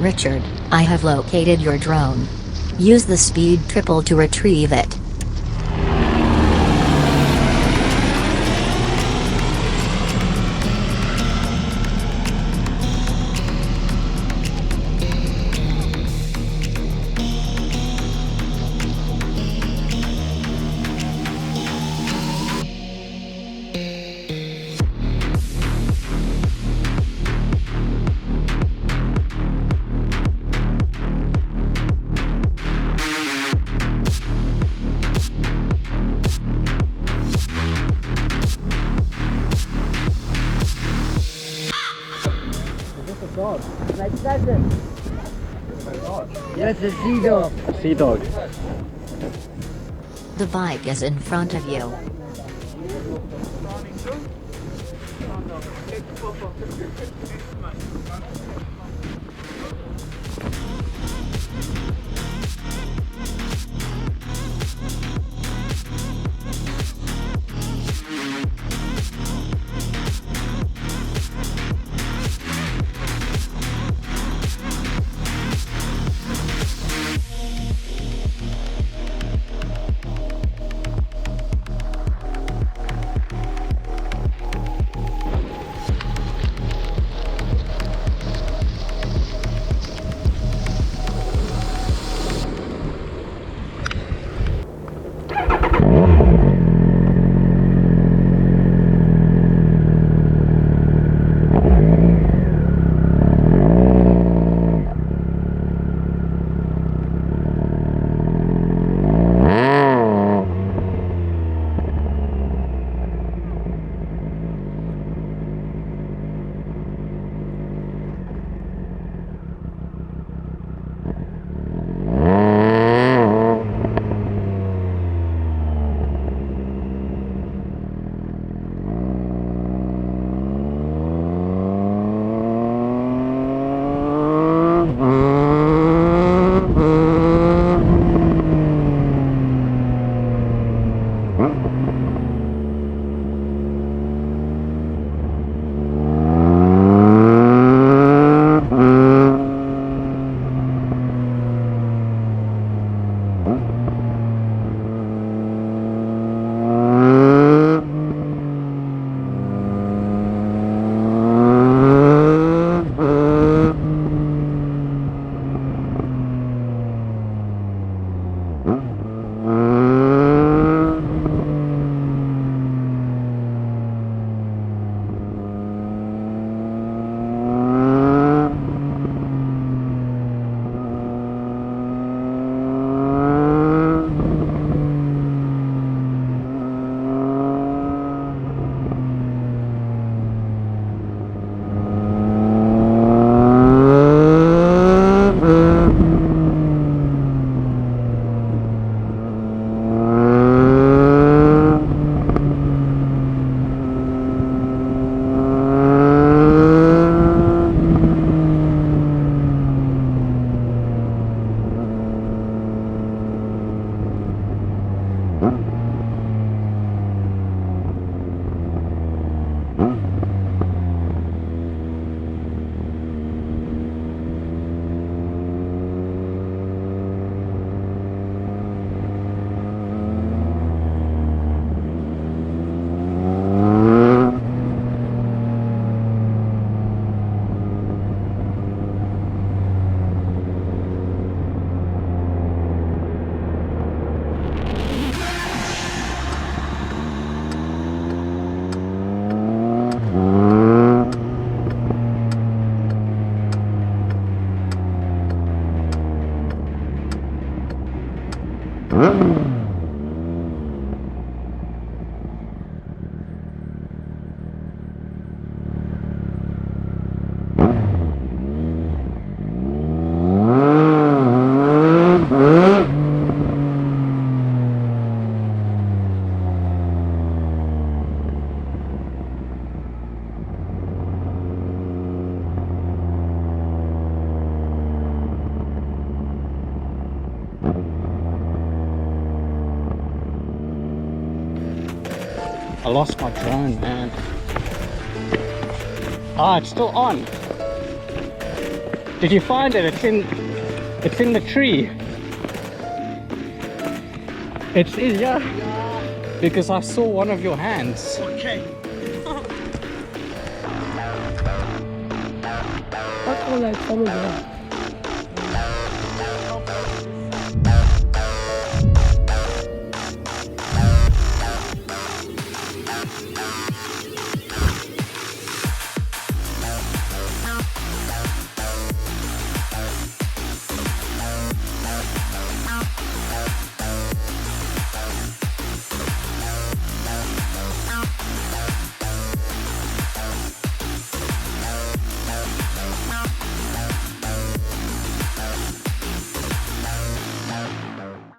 Richard, I have located your drone. Use the speed triple to retrieve it. Dog. Like that. Yes, a sea dog. Sea dog. The bike is in front of you. I lost my drone, man. Ah, it's still on. Did you find it? It's in the tree. It's in, yeah. Because I saw one of your hands. Okay. That's all like some of them.